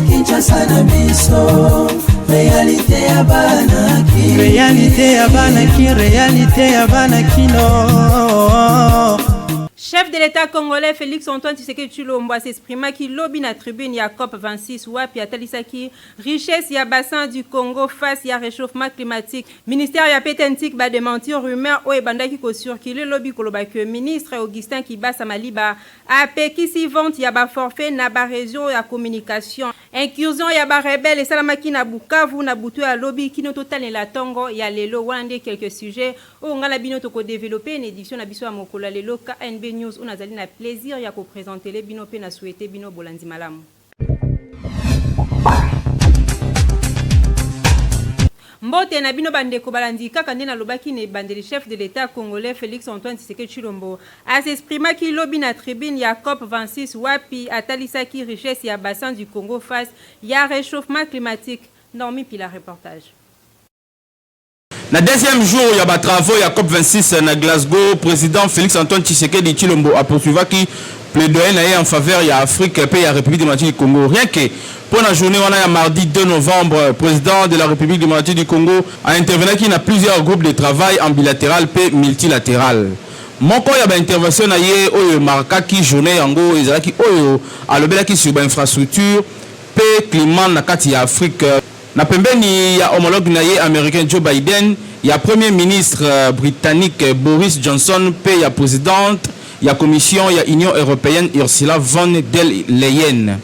Kinshasa na biso réalité ya banaki réalité ya banakino. Chef de l'État congolais Félix Antoine Tshisekedi Tshilombo s'exprima qui lobby na tribune ya COP 26 wapi atalisaki richesse ya bassin du Congo face ya réchauffement climatique. Ministère ya Pétentique ba démentir rumeur o ebandaki ko circuler lobby koloba que ministre Augustin Kibasa Maliba a pekisi vente ya ba forfait na ba réseau ya communication. Incursion ya ba rebelle et salamaki na Bukavu na butu ya lobby kino total la tongo ya lelo wande quelques sujets o ngala bino to ko développer une édition na biso ya mokolo lelo KNB News on a na plaisir ya ko présenter les bino pe na souhaiter bino bolandi malamu. Mbote na bino bandeko balandi kaka nde na lobaki ne bandeli chef de l'État congolais Félix Antoine Tshisekedi Tshilombo a s'exprima ki lobby na tribune ya COP 26 wapi atalisaki richesse ya bassin du Congo face ya réchauffement climatique. Normi Pila reportage. Na deuxième jour, il y a des travaux, il y a COP26 à Glasgow. Président Félix Antoine Tshisekedi Tshilombo a poursuivi qui plaidoyer en faveur de l'Afrique et de la République démocratique du Congo. Rien que pour la journée, on a mardi 2 novembre, le président de la République démocratique du Congo a intervenu qui a plusieurs groupes de travail en bilatéral et multilatéral. Mon corps, il y a une intervention qui marqué qui journée en gros, il y a qui sur l'infrastructure, et climat dans l'Afrique. Na pembeni ya homologue naye américain Joe Biden, ya premier ministre britannique Boris Johnson, pe ya présidente ya commission ya Union européenne Ursula von der Leyen.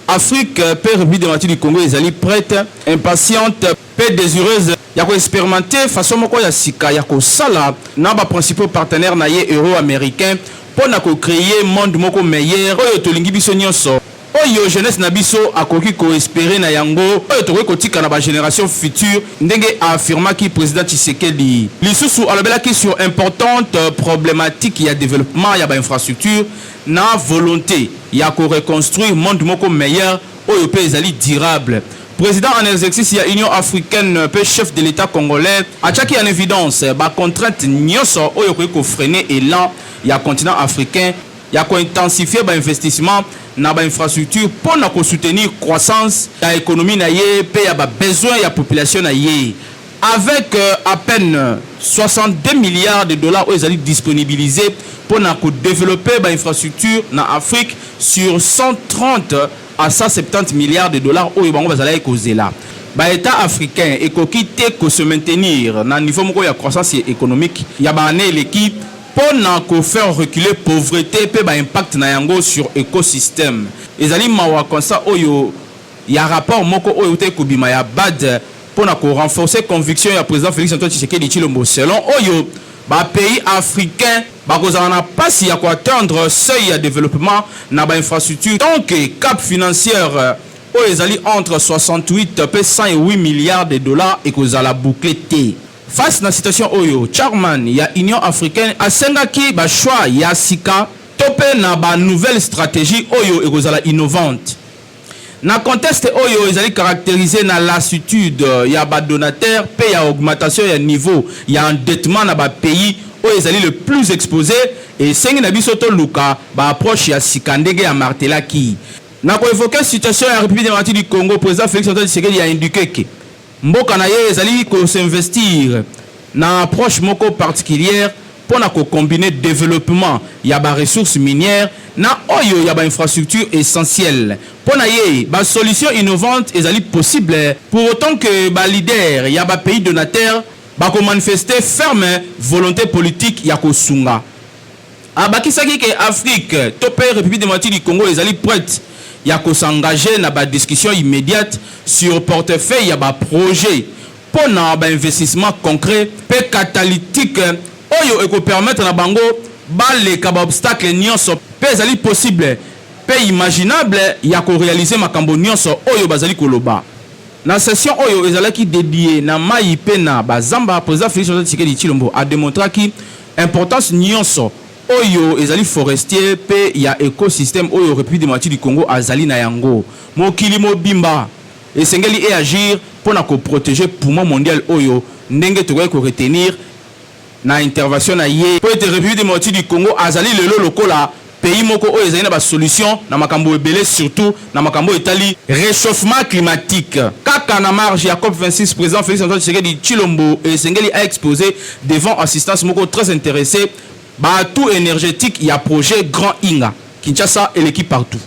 Afrique pe République démocratique du Congo ezali prête, impatiente, pe désireuse ya ko expérimenter façon moko ya sika ya ko sala na ba principaux partenaires naye euro-américain pour na ko créer monde moko meilleur oyo tolingi biso nyonso. Oyo jeunesse na biso akoki ko espérer na yango oyo tokoki kotika na ba génération future ndenge affirma ki président Tshisekedi lisusu alobela ki sur importante problématique ya développement ya ba infrastructure na volonté ya ko reconstruire monde moko meilleur oyo pe ezali durable. Président en exercice ya Union africaine pe chef de l'État congolais achaki en évidence ba contrainte nyonso oyo ko freiner élan ya continent africain ya ko intensifier ba investissement na ba infrastructure pour na ko soutenir croissance la économie na yé pe ya ba besoin ya population na yé avec à peine 62 milliards de dollars aux alliés disponibilisés pour na ko développer ba infrastructure na Afrique sur 130 à 170 milliards de dollars au bango bazala causer là ba état africain et ko quitter ko se maintenir na niveau moko ya croissance économique ya ba né l'équipe pour faire reculer pauvreté et impact na yango sur écosystème. Ezali mawa comme ça oyo ya rapport moko oyo te kubima ya bad pour renforcer conviction ya président Félix Antoine Tshisekedi Tshilombo selon oyo ba pays africain ba kozana pas ya ko atteindre seuil ya développement na ba infrastructure donc cap financière oyo ezali entre 68 et 108 milliards de dollars et kozala boucler té. Face à la situation oyo, Chairman ya Union africaine a sengaki ba choix ya sika topé na ba nouvelle stratégie oyo ekozala innovante. Na contexte oyo ezali caractérisé na lassitude ya ba donateur pe ya augmentation ya niveau ya endettement na ba pays oyo ezali le plus exposé et sengi na biso to luka ba approche ya sika ndenge ya martelaki. Na ko évoquer situation ya République démocratique du Congo, président Félix Antoine Tshisekedi a indiqué que mboka na ye ezali ko s'investir na approche moko particulière pour na ko combiner développement ya ba ressources minières na oyo ya ba infrastructure essentielle pour na ye ba solution innovante ezali possible pour autant que ba leader ya ba pays donateur ba ko manifester ferme volonté politique ya ko sunga abakisaki ke Afrique topé République démocratique du Congo ezali prête ya ko s'engager na ba discussion immédiate sur portefeuille ya ba projet pour na ba investissement concret pe catalytique oyo eko permettre na bango ba le ka ba obstacle nyonso pe ezali possible pe imaginable ya ko réaliser makambo nyonso oyo bazali koloba na session oyo ezalaki dédié na mai pe na bazamba président Félix Antoine Tshisekedi Tshilombo a démontré ki importance nyonso oyo ezali forestier pe ya écosystème oyo République démocratique du Congo azali na yango mokili mobimba esengeli agir pour na ko protéger poumon mondial oyo ndenge tokoki ko retenir na intervention na ye po ete République démocratique du Congo azali lelo lokola pays moko oyo ezali na ba solution na makambo ebele surtout na makambo etali réchauffement climatique. Kaka na marge ya COP26 président Félix Antoine Tshisekedi Tshilombo esengeli a exposé devant assistance moko très intéressé ba tout énergétique il y a projet Grand Inga Kinshasa et l'équipe partout.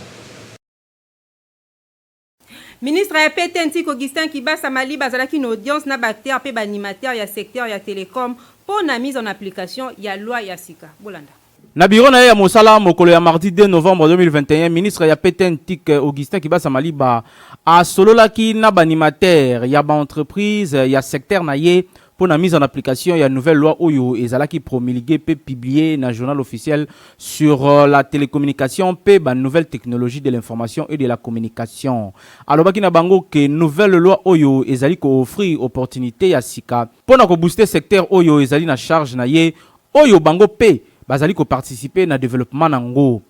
Ministre ya PTNTIC Augustin Kibasa Mali bazalaki une audience na bactère pe animateur ya secteur ya télécom pour la mise en application ya loi ya sika. Bolanda. Na biro na ya mosala mokolo ya mardi 2 novembre 2021 ministre ya PTNTIC Augustin Kibasa Mali ba a sololaki na ba animateur ya ba entreprise ya secteur na ye pour la mise en application, il y a une nouvelle loi Oyo et Zalaki promulguée et publiée dans le journal officiel sur la télécommunication et la nouvelle technologie de l'information et de la communication. Alors, Bakina Bango, que nouvelle loi Oyo et Zali offrir opportunité à Sika pour nous booster le secteur Oyo et Zali na charge na ye Oyo Bango P, Bazali ko participer na développement nango.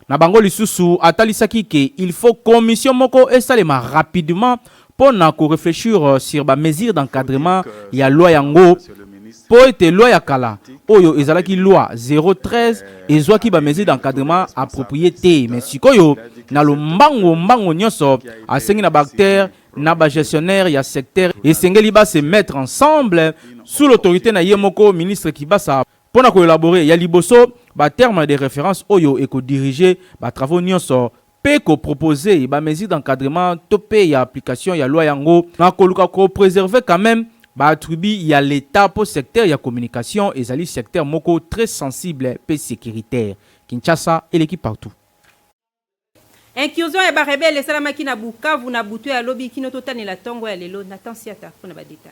Na Bango lisusu atalisaki ke il faut commission moko esalema rapidement pour nous réfléchir sur les mesures d'encadrement, il y a loi yango. Pour être loi yakala, oyo ezalaki loi 013 et soit qui ba mesure d'encadrement approprié. Mais si koyo na lo mbango nyonso asengi na bactère na ba gestionnaire ya secteur et sengeli ba se mettre ensemble sous l'autorité na yemoko ministre Kibasa pour na collaborer ya liboso ba terme de référence oyo et ko diriger ba travaux nyonso Peko proposé ba mesure d'encadrement topé ya application ya loi yango na koluka ko préserver quand même ba attribué ya l'état pour secteur ya communication et zali secteur moko très sensible et sécuritaire. Kinshasa et l'équipe partout. Incursion ya ba rebelle salamaki na Bukavu na butu ya lobi kino totani la tongo ya lelo na tansiata pour na ba détail.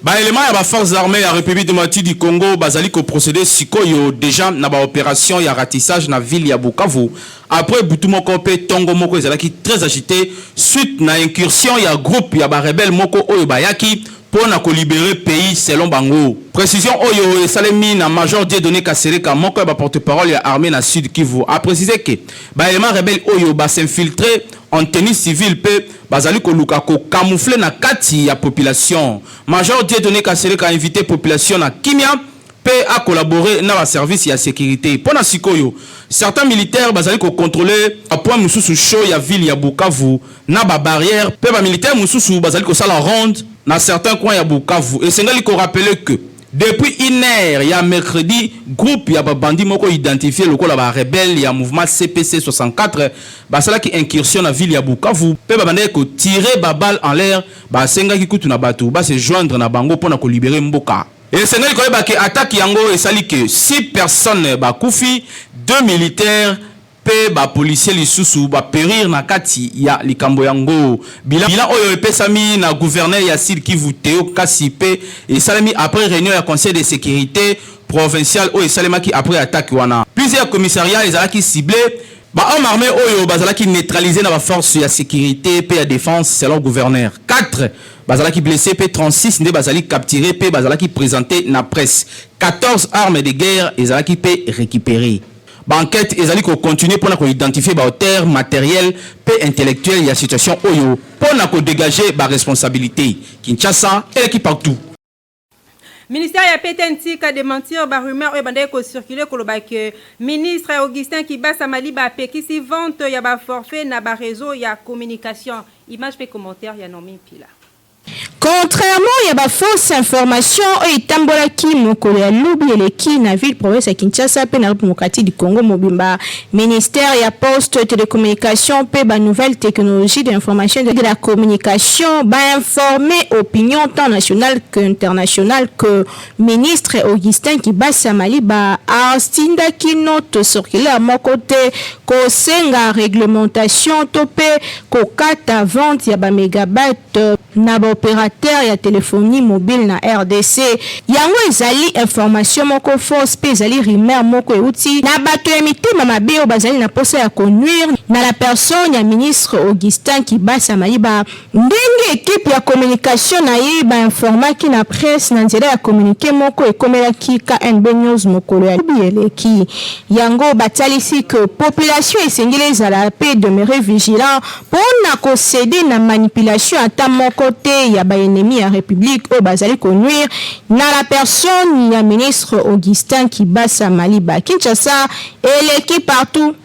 Ba élément ya ba forces armées ya République démocratique du Congo bazali ko procéder sikoyo déjà na ba opération ya ratissage na ville ya Bukavu après butu moko pe tongo moko ezalaki très agité suite na incursion ya groupe ya ba rebelle moko oyo bayaki pour na ko libérer pays selon bango. Précision oyo esalemi na major Dieudonné Kasereka moko ba porte-parole ya armée na Sud Kivu a précisé que ba élément rebelle oyo ba s'infiltrer en tenue civile pe bazali ko luka ko camoufler na kati ya population. Major Dieudonné Kasereka a invité population na Kimia pe a collaborer na la service ya sécurité. Pona sikoyo certains militaires bazali ko contrôler à point mususu chaud ya ville ya Bukavu na ba barrière pe ba militaire mususu bazali ko sala ronde na certains coins ya Bukavu et sengali ko rappeler que depuis une heure, il y a mercredi, groupe ya bandi moko identifié le col la rebelle, ya mouvement CPC 64, bah cela qui incursion la ville ya Bukavu, pe babande ko tirer babal en l'air, bah senga ki kutu na batu, bah se joindre na bango pour na ko libérer Mboka. Et senga ko ba ke attaque yango et sali que 6 personnes ba kufi, 2 militaires pe ba policier lisusu ba périr na kati ya likambo yango bilan oyo epesami na gouverneur ya Sud Kivu Théo Kasipe et salami après réunion ya conseil de sécurité provincial oyo salemaki après attaque wana plusieurs commissariats ezalaki ciblé ba homme armé oyo bazalaki neutraliser na ba force ya sécurité pe ya défense selon gouverneur 4 bazalaki blessé pe 36 nde bazali capturé pe bazalaki présenté na presse 14 armes de guerre ezalaki pe récupéré. Banquette ezali ko continuer pour na ko identifier ba auteur matériel pe intellectuel ya situation oyo pour na ko dégager ba responsabilité. Kinshasa et l'équipe partout. Ministère ya PTNTIC a démentir ba rumeur oyo bande ko circuler ko loba que ministre Augustin Kibasa Mali ba pekisi vente ya ba forfait na ba réseau ya communication. Image pe commentaire ya Nomi Pila. Contrairement à la fausse information, et tambola ki mokolo ya lubi eleki na ville province ya Kinshasa pe na République du Congo mobimba ministère ya poste télécommunication pe ba nouvelle technologie de l'information de la communication ba informer opinion tant nationale qu'internationale que ministre Augustin Kibasa Mali ba astinda ki note circulaire mon côté ko senga réglementation topé ko kata vente ya ba mégabyte na ba opérateur ya téléphonie mobile na RDC yango ezali information moko fausse pe ezali rumeur moko euti na bato ya mitema mabe o bazali na posa ya conduire na la personne ya ministre Augustin Kibasa Mali ba ndenge équipe ya communication na ye ba informaki na presse na nzela ya communiquer moko ekomelaki KNB News mokolo ya bieleki yango batalisi que population esengeli ezala pe demeurer vigilant pour na ko céder na manipulation ata moko côté ya ba ennemi ya République au bazali connuire na la personne ya ministre Augustin Kibasa Maliba Kinshasa et l'équipe partout.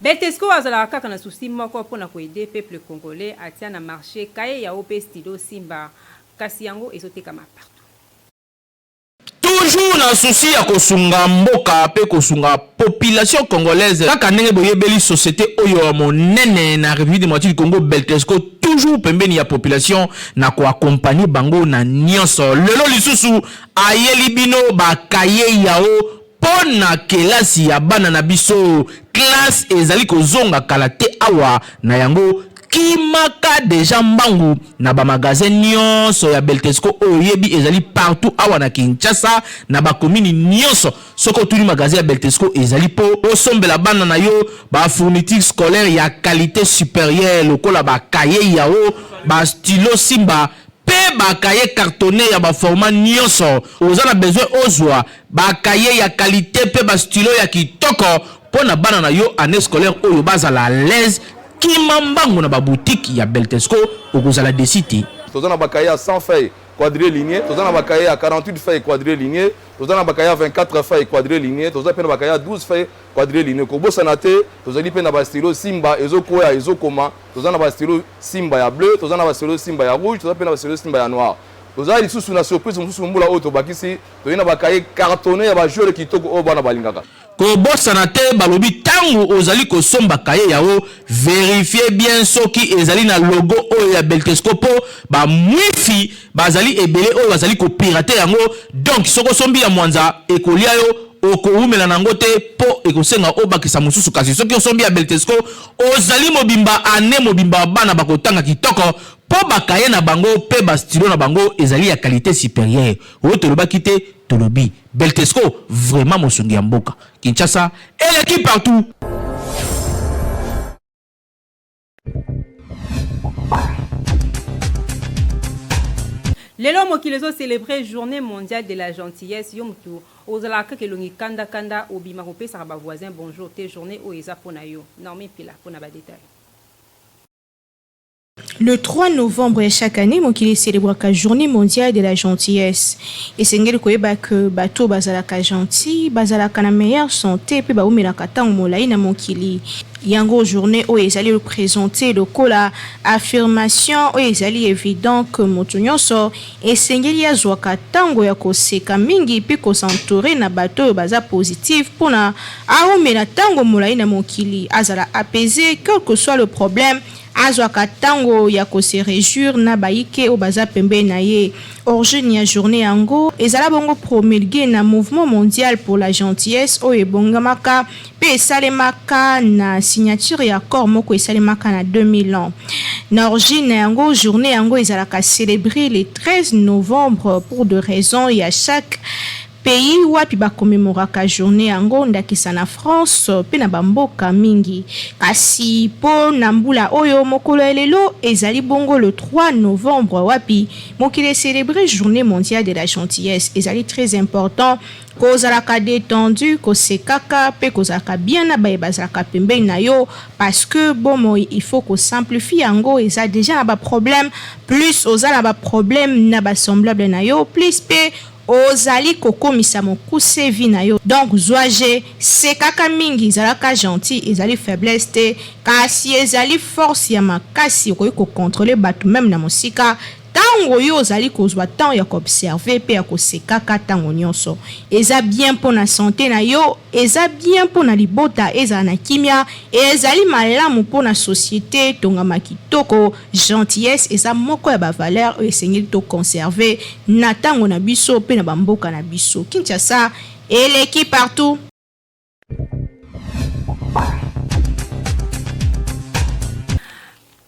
Beltesco azalaka kaka na souci moko mpona koede peuple congolais atia na marché kaye ya OP stylo Simba kasi yango ezotekama partout. Toujours na souci ya kosunga mboka pe kosunga population congolaise kaka ndenge boyebeli société oyo monene na République démocratique du Congo Beltesco toujours pembeni ya population na ko accompagner bango na nyonso lelo lisusu ayeli bino bakaye yao pona kelasi ya bana na biso classe ezali kozonga kala te awa na yango kimaka deja mbangu na ba magasin nyonso ya Beltesco oyebi ezali partout awa na Kinshasa na ba commune nyonso soko tuli magasin ya Beltesco ezali po osombela bana na yo ba fourniture scolaire ya qualité supérieure lokola ba cahier yao ba stylo Simba pe ba cahier cartonné ya ba format nyonso ozana besoin ozwa ba cahier ya qualité pe ba stylo ya kitoko pona bana na yo année scolaire oyo bazala à l'aise Kimambango na ba boutique ya Beltesco okozala desité. Tozana bakaya 100 feuilles quadrilinéées, tozana bakaya 48 feuilles quadrilinéées, tozana bakaya 24 feuilles quadrilinéées, tozana pena bakaya 12 feuilles quadrilinéées. Kobo sanate, tozali pena ba stylo Simba ezokoya ezokoma, tozana ba stylo Simba ya bleu, tozana ba stylo Simba ya rouge, tozana pena ba stylo Simba ya noir. Tozali lisusu na surprise mususu mbula oto bakisi, toyina bakaya cartonné ya ba joueur kitoko o bana balingaka. Kobosana te balobi tangu ozali kosomba kaye yao vérifier bien soki ezali na logo oyo ya Beltesco po ba mwifi bazali ebele oyo bazali ko pirater yango donc soko sombi ya mwanza ekolia yo okoumela nango te po ekosenga obakisa mususu kasi soki osombi ya Beltesco ozali mobimba ane mobimba bana bakotanga kitoko po bakaye na bango pe ba stylo na bango ezali ya qualité supérieure otolobaki te tolobi Beltesco vraiment mosungi ya mboka Kinshasa et l'équipe partout. Lelo mokili célébrer journée mondiale de la gentillesse yomtu ozalaka kelongi kanda kanda obima kopesa ba voisin bonjour te journée o eza pona yo normi pila pona ba détail. Le 3 novembre chaque année, Mokili célèbre la journée mondiale de la gentillesse. Et c'est ngeli koyeba que bato bazalaka gentil, bazalaka na meilleure santé, pe baumela katang molai na Mokili. Yango journée où ezali représenter le kola affirmation où ezali évident que motunyoso et sengeli ya zwaka tango ya koseka mingi pe ko s'entourer na bato baza positif pona aumela tango molai na Mokili azala apaiser quel que soit le problème azwaka tango ya ko se réjouir na baike o baza pembe na ye origine ya journée yango ezala bongo promulgué na mouvement mondial pour la gentillesse o ebongamaka pe salemaka na signature ya accord moko esalemaka na 2000 ans na origine yango journée yango ezalaka célébrer le 13 novembre pour de raisons ya chaque pays wapi ba commémoraka journée yango ndakisa na France pe na bamboka mingi kasi po na mbula oyo mokolo elelo ezali bongo le 3 novembre wapi mokile célébrer journée mondiale de la gentillesse ezali très important kozalaka détendu kosekaka pe kozalaka bien na bazalaka pembeni na yo parce que bon il faut ko simplifier yango eza déjà na ba problème plus ozala ba problème na ba semblable na yo plus pe ozali kokomisa mokuse vi na yo donc zoaje sekaka mingi ezalaka gentil ezali faiblesse te kasi ezali force ya makasi okoki kocontrôler bato même na mosika tango yo ozali kozwa temps ya koobserver pe ya kosekaka tango nyonso eza bien mpona santé na yo eza bien mpona libota ezala na kimia ezali malamu mpona société tongama kitoko gentillesse eza moko ya bavaleur oyo esengeli toconserve na tango na biso pe na bamboka na biso Kinshasa et l'équipe partout.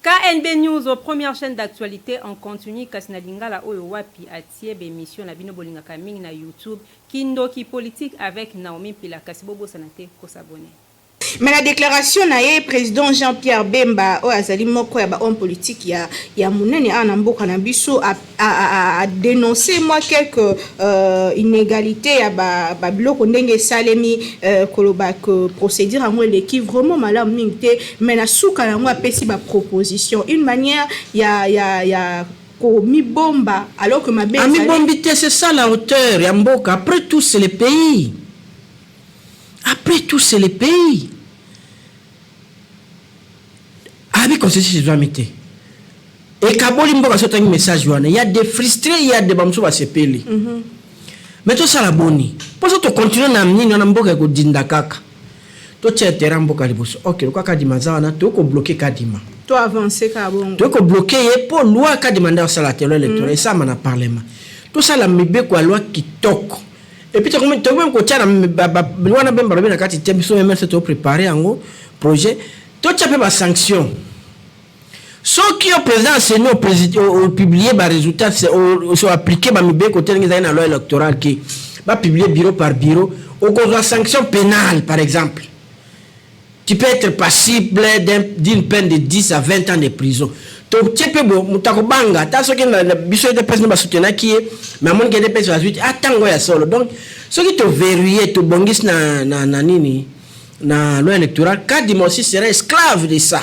KNB News, première chaîne d'actualité en continu kasina lingala oyo wapi atie émission na bino bolinga kaming na YouTube Kindoki politique avec Naomi Pila kasi bobo sanate ko s'abonner. Mais la déclaration na président Jean-Pierre Bemba o azali moko ya ba homme politique ya munene ana mboka na biso a dénoncé moi quelques inégalités ya ba biloko ndenge salemi koloba que procédure en l'équipe vraiment malamu mingte mais na suka yango apesi ba proposition une manière ya mi bomba alors que ma belle ami bombité c'est ça la hauteur ya mboka après tout c'est le pays. Après tout, c'est le pays. Avec constitution, je dois mettre. Et Kaboli Mboka a un message. Il y a des frustrés, il y a des bamsous à se payer. Mais tout ça, la bonne. Pour ça, tu continues à amener un Mboka qui dit Kaka. Tu as terrain Mboka liboso. Ok, le Kadima Zana, tu as bloqué Kadima. Tu as avancé Kabongo. Tu as bloqué pour loi Kadima dans la télé électorale. Et ça, on a parlé. Tout ça, la mibé quoi loi qui toque. Et puis tu as même côté na bemba na kati tembiso même c'est préparé en projet toi tu as pas sanction ceux qui au président c'est nous président publier ba résultat c'est appliquer ba mibe côté na loi électorale qui va publier bureau par bureau au cause de sanction pénale par exemple tu peux être passible d'une peine de 10 à 20 ans de prison. Tu peux mutakobanga ta soki na biso de personne ba soutenir qui mais mon gade personne azuit atango ya solo donc ce qui te verrouiller te bongis na nini na loi électorale Kadima aussi sera esclave de ça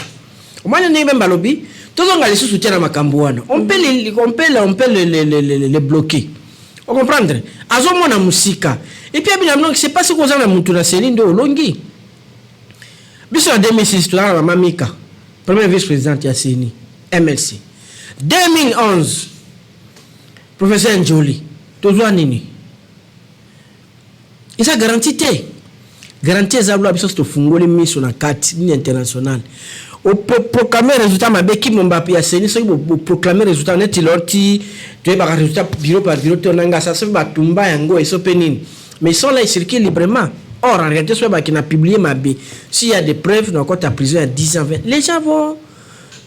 au moins ne même balobi tout on ga les soutien na makambo wana on peut les bloquer on comprendre azo mona musika et puis bien non c'est pas ce qu'on a na mutu na selindo longi biso en 2006 tu na mamika premier vice-président ya Seni MLC 2011 professeur Njoli tozwa nini isa garantie za loi biso to fungole miso na kati ni international o proclamer résultat mabeki Mbappé ya Seni so proclamer résultat neti loti tu ba résultat bureau par bureau to nanga ça se ba tumba yango eso penini mais ils sont là ils circulent librement. Or en réalité soit qui n'a publié Mabé s'il y a des preuves donc ta prison à 10 ans 20 les gens vont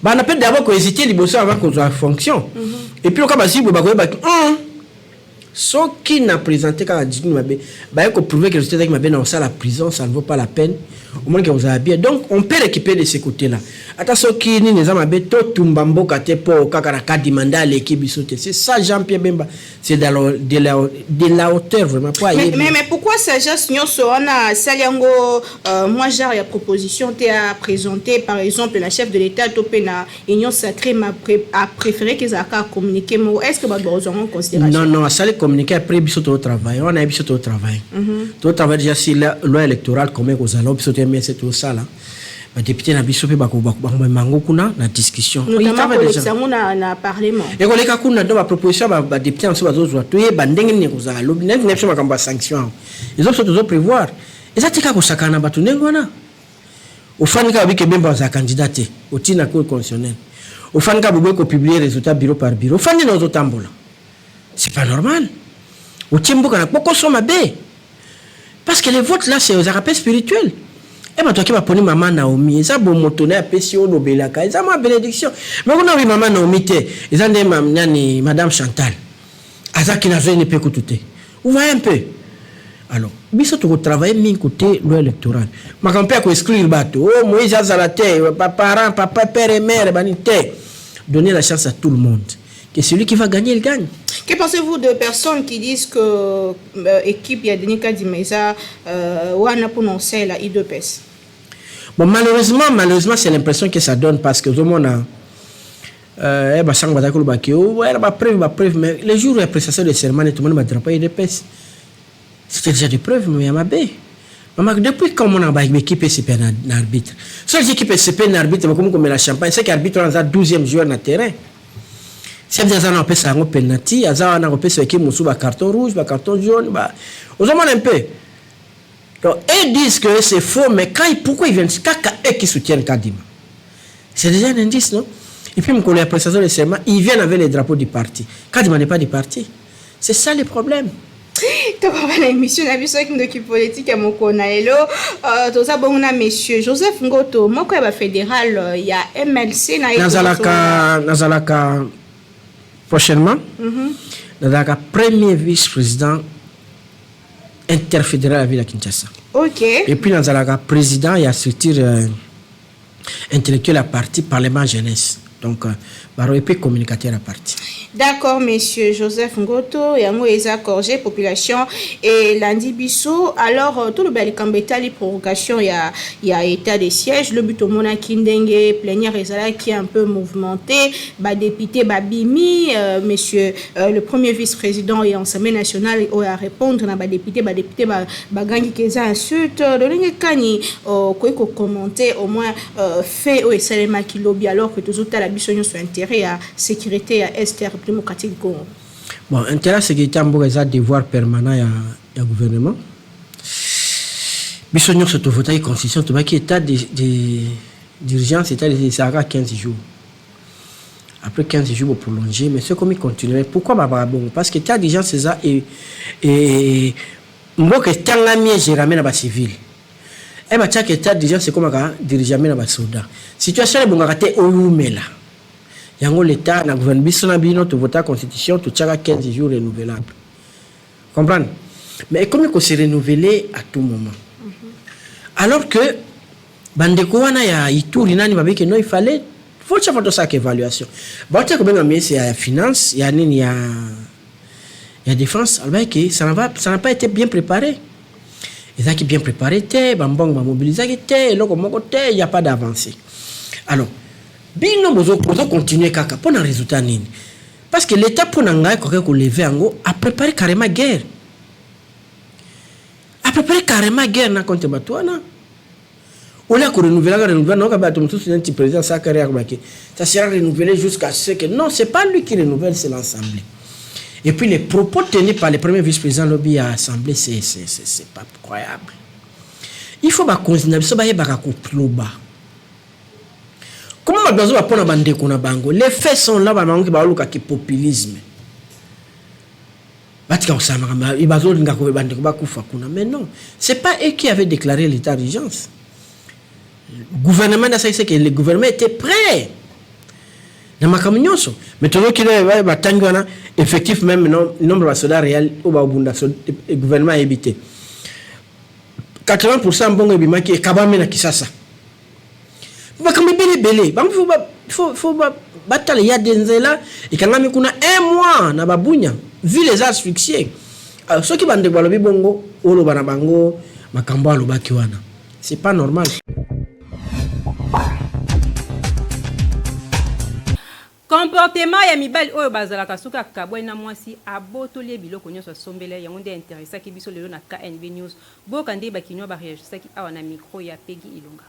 on appelle d'abord qu'on hésiter liboso avant qu'on soit fonction et puis on va si ba ce qui n'a présenté quand dit Mabé bah qu'on prouver que le résultat Mabé dans ça la prison ça ne vaut pas la peine au moins que vous avez bien donc on peut récupérer de ces côtés là attention qui ni les Mabé to tumbambo kate po kaka ka demander à l'équipe bisoté c'est ça Jean-Pierre Bemba c'est de la hauteur vraiment pas mais pourquoi ça juste nyonso on saliango moi genre ya proposition tu a présenté par exemple la chef de l'état topena union sacrée a préféré qu'ils a communiquer est-ce que va besoin en considération non ça les communiquer après biso au travail on a biso au travail tout travail déjà si la loi électorale comme aux allons biso mais c'est tout ça là ba député na biso pe ba mango kuna na discussion notamment déjà na parlement et ko leka kuna do ba proposition ba député en so ba zo to ye ba ndenge ni kozala lobi na ne psoma kamba sanction ils ont surtout prévoir et ça tika ko sakana ba to ndengona ofanika bike Bemba za candidaté au tina cour constitutionnelle ofanika bobo ko publier résultat bureau par bureau ofani na ozotambola c'est pas normal au timbuka na poko soma be parce que les votes là c'est un rappel spirituel. Et maintenant qui va poni maman Naomi ça bon motoné a pesio no belaka ça ma bénédiction mais on a vu maman Naomi te ils ont des madame Chantal azaki na veine pe kutute vous voyez un peu alors biso to travailler min côté loi électorale ma campagne ko exclure bato oh Moïse Azalate papa père et mère banité donner la chance à tout le monde que celui qui va gagner il gagne. Que pensez-vous de personnes qui disent que équipe ya Denis Kadima wana pour non c'est la I2PS? Bon malheureusement c'est l'impression que ça donne parce que tout le monde a ba sang ba ko ba ki o era ba preuve mais les jours après prestation de serment tout le monde va draper I2PS. C'était déjà des preuves mais ya mabe. Maman depuis quand on a ba équipe CP na arbitre. Seule équipe CP na arbitre comme la champagne c'est qu'arbitre on a 12e joueur na terrain. Si vous avez un penalty, vous avez un carton rouge, un carton jaune, vous avez un peu. Donc, ils disent que c'est faux, mais pourquoi ils viennent? Eux qui soutiennent Kadima. C'est déjà un indice, non? Et puis, quand les prestations de serment, ils viennent avec les drapeaux du parti. Kadima n'est pas du parti. C'est ça le problème. Donc, on va l'émission, on a vu ça avec une politique à mon hello. Tout ça, bon, on a monsieur Joseph Ngoto, moi, quand il va fédéral, il y a MLC, Nazalaka. Prochainement, le premier vice-président interfédéral à la ville de Kinshasa. OK. Et puis dans le président il y a structure intellectuelle à parti parlement jeunesse. Donc baro et puis communicateur à parti. D'accord, monsieur Joseph Ngoto, yango eza corgé population et lundi biso. Alors tout le bel kambetali prorogation il y a état de siège, le but au mona kindenge plénière ezala qui est un peu mouvementé, ba député babimi monsieur le premier vice-président et Assemblée nationale a répondre na ba député ba gangi keza insulte de linge kani ko commenter au moins fait au esalema kilobi alors que tout la biso sur intérêt à sécurité à Esther démocratique Congo. Bon, intérêt sécurité en un devoir permanent à gouvernement. Bisogno sotto voter constitution to baki état d'urgence état de ça 15 jours. Après 15 jours pour prolonger mais c'est comme il continuerait. Pourquoi bon parce que état d'urgence c'est ça et mboka tanga mie gérer na ba civil. Et ba tchaka état d'urgence c'est comme ka diriger na ba soldat. Situation bonga kate oumela. Yango l'état na gouvernement biso na bino to voter constitution to tchaka 15 jours renouvelable. Comprendre? Mais comme il se renouveler à tout moment. Alors que bandeko wana ya Ituri nani babeke no il fallait faut faire ça évaluation. Ba tchaka benga mais c'est ya finance, ya nini ya défense, alors que ça n'a pas été bien préparé. Ils ont bien préparé, bambong ba mobiliser té, loko moko té, il y a pas d'avancée. Alors bino bozo continuer kaka pour un résultat nini parce que l'état pour nanga ko lever ango a préparé carrément guerre na contre batwana on a ko renouveler non ka bato mutu un petit président ça carrière baki ça sera renouvelé jusqu'à ce que non c'est pas lui qui renouvelle c'est l'ensemble et puis les propos tenus par le premier vice-président lobby à l'assemblée c'est pas croyable il faut ba continuer ça ba yeba ko ploba. Comment on doit apprendre à bander qu'on a bango? Les faits sont là, bango qui balouka qui populisme. Batika osama kama ibazo linga ko bande ko bakufa kuna. Mais non, c'est pas eux qui avaient déclaré l'état d'urgence. Le gouvernement n'a ça que le gouvernement était prêt. Na makamunyoso. Mais tout le qui va batangwana effectif même nombre de soldats réel au babunda le gouvernement a évité. 80% bongo bimaki kabame na kisasa. Belé. Faut batailler ya denzela et quand même kuna un mois na babunya vu les asphyxiés. Alors ceux qui bande balobi bongo olo bana bango makambo alobaki wana. C'est pas normal. Comportement ya mibali oyo bazalaka suka kabwena mwasi abotoli biloko nyonso sombele yango nde intéressant ki biso lelo na KNB News. Boka nde bakinyo ba réagir ki awa na micro ya Peggy Ilonga.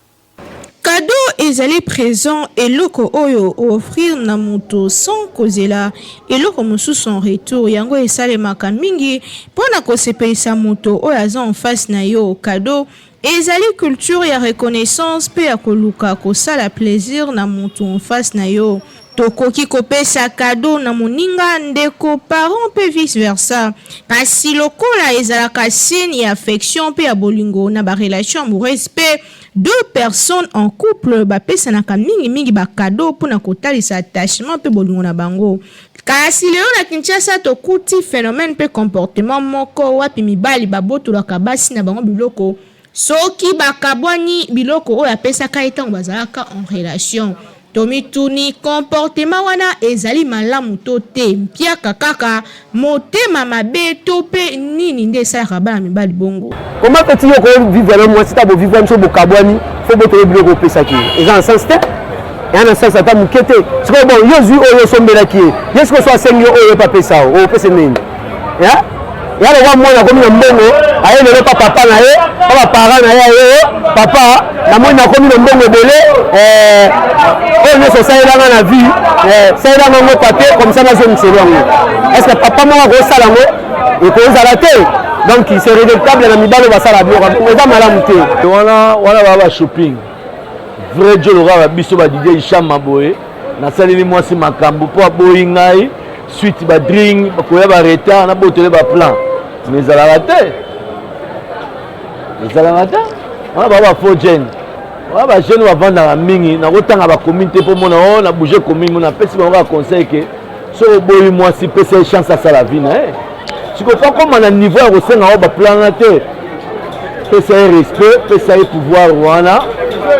Cadeau ezali présent et loko oyo offrir na moto sans kozela et loko mosu son retour yango esalemaka mingi pona kosepelisa moto oyo aza en face na yo cadeau ezali culture ya reconnaissance pe ya koluka kosala plaisir na moto en face na yo tokoki kopesa cadeau na moninga ndeko parent pe vice versa kasi lokola ezalaka signe ya affection pe ya bolingo na ba relation amoureuse pe deux personnes en couple bapesa na mingi ba cadeau pour na kotalisa attachement pe bolingo na bango kasi leo na Kinshasa tokuti phénomène pe comportement moko wapi mibali babotolaka basi na bango biloko soki bakabwani biloko oyo apesaka etango bazalaka en relation Tomituni comportement wana ezali malamu to te mpiaka kaka motema mabe to pe nini nde salaka bana mibali bongo. Comment peut-il vivre avec moi si tu as vivre avec moi kabwani faut boto biloko pesa ki. Eza en sens te et en sens ata mukete. C'est bon yozu oyo sombela ki. Yesko so asengi oyo pa pesa o pesa nini. Ya? Ya le wa mwana komi na mbongo aye le papa na ye, papa parent na ye papa na mwana komi na mbongo belé on est ça dans la vie c'est dans mon papier comme ça dans une seconde est-ce que papa moi go salango et ko za la tête donc c'est regrettable na mibalo ba sala bio ko za malamu te wana baba shopping vrai Dieu le roi biso ba DJ Chama boye na salini moi si makambo po boyi ngai suite ba drink ba ko ya ba retard na botele ba plan mais za la tête wana baba faux gen wa ba jeune wa vendre mingi na kotanga ba communauté pour mona on a bougé commune on a pesi ba conseil que so boyi moi si pesi chance à la vie na tu comprends comment na niveau ya kosenga ba plan na te pesa respect pesa pouvoir wana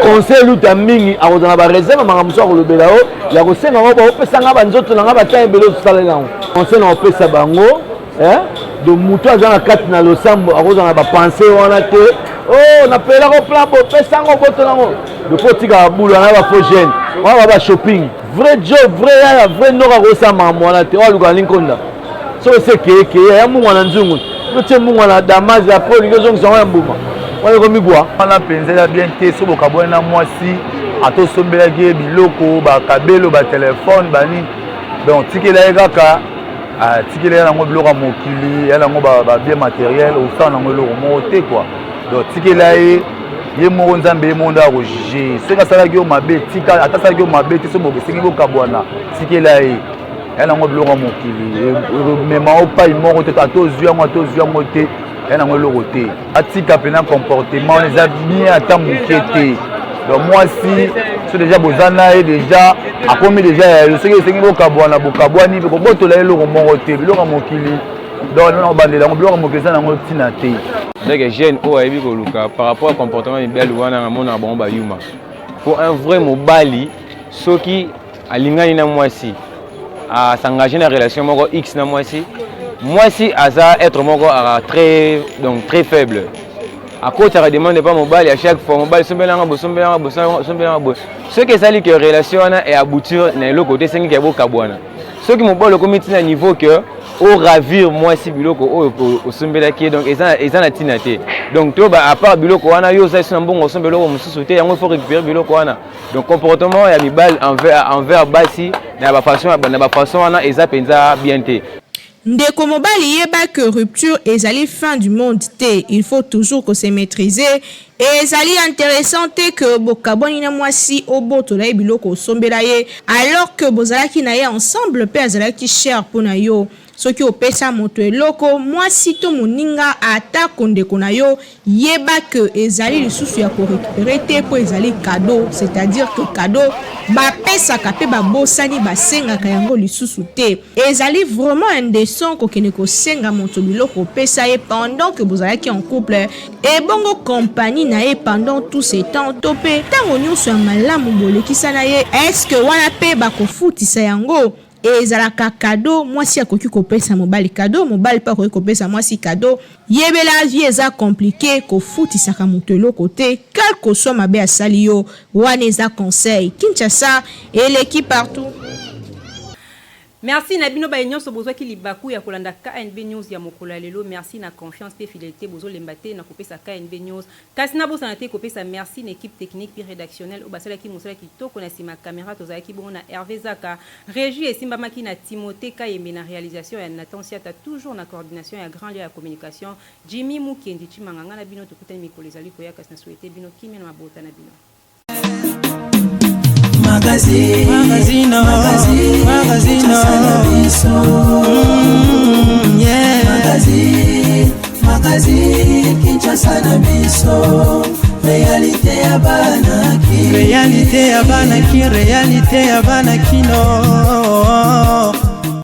conseil luta mingi akozana ba réserve makambo so kolobela o ya kosenga ngo ba opesa nga banzoto na nga bataya ebele osalela ngo conseil na opesa bango de mutu aza na kati na losambo akozana ba pensée wana te oh napela ko plan bo pesa ngo boto nango de kotika bulu na ba faux jeune wana ba shopping vrai job vrai nora kosama mwana te waluka linkonda so c'est que ya mungu na nzungu lotie mungu na damas ya poli ngezongi zonga mbuma wale komi bwa wana penzela bien te so bokabona na mwasi atosombelaki biloko bakabelo ba telefone bani donc tikela kaka tikela yango biloko ya mokili yango ba bien matériel osala nango eloko moko te quoi donc tikela ye moko nzambe ye moko nda akojuge soki asalaki yo mabe tika ata asalaki yo mabe te so bokesengi bokabwana tikela ye yango biloko ya mokili mema opai moko te atozwi yango te yango eloko te atika mpena comportement on eza bien ata moke te donc mwasi so déjà bozana ye déjà akomi déjà yayo soki esengi bokabwani mpe kobotola eloko moko te biloko ya mokili donc nona kobandela yango biloko ya mokili eza nango ntina te donc jeune oyo ayebi koluka par rapport à comportement mibali wana namonaka bango bayuma pour un vrai mobali soki alingani na mwasi s'engager na relation moko x na mwasi aza être moko très faible à cause ça demande pas mobile à chaque fois mobile sombelanga bo ce que ça dit que relation est aboutir na le côté sengi ke kabwana ce qui mobile comme tina niveau que au ravir mwasi biloko o sombelaki donc eza na tinate donc to ba à part biloko wana yo ça mbongo sombeloko mususu te yango faut récupérer biloko wana donc comportement ya mibal envers basi na ba façon wana eza penza bien te. Ndeko mobali yeba que rupture ezali fin du monde te, il faut toujours que se maîtriser et ezali intéressant te que bokaboni na mwasi oboto la biloko sombela ye alors que bozalaki na ye ensemble pe azalaki cher pona yo soki opesa moto eloko mwasi to moninga ata kondeko na yo yeba que ezali lisusu ya ko récupérer te po ezali cadeau, c'est-à-dire que cadeau ba pesa kape ba bosani ba senga kayango lisusu te ezali vraiment indécent ko kene ko senga moto biloko pesa ye pendant que bozalaki en couple et bongo compagnie na ye pendant tous ces temps topé tango nyonso ya malamu bolekisa na ye est-ce que wana pe ba ko futisa yango ezalaka cadeau mwasi akoki kopesa mobali cadeau mobali pa akoki kopesa mwasi cadeau yebela vie eza compliqué kofutisaka moto eloko te quel que soit mabe asali yo wana eza conseil Kinshasa et l'équipe partout. Merci Nabino Bayenyo Sobozo qui libaku ya kolanda KNB News ya mokola lelo merci na confiance pe fidélité bozo lembate na kopesa KNB News kasina bosa na te kopesa merci na équipe technique puis rédactionnelle obasala ki mosala ki toko na sima caméra tozala ki bongo na Hervé Zaka régie et Simba Maki na Timothée Kayembe na réalisation ya Nathan Siata toujours na coordination ya grand lien ya communication Jimmy Mukendi Chimanganga na bino tokutani mikolo ezali koya kasi na souhaiter bino kimia na mabota na bino. Magazine, Kinshasa na biso réalité ya banaki réalité ya banaki no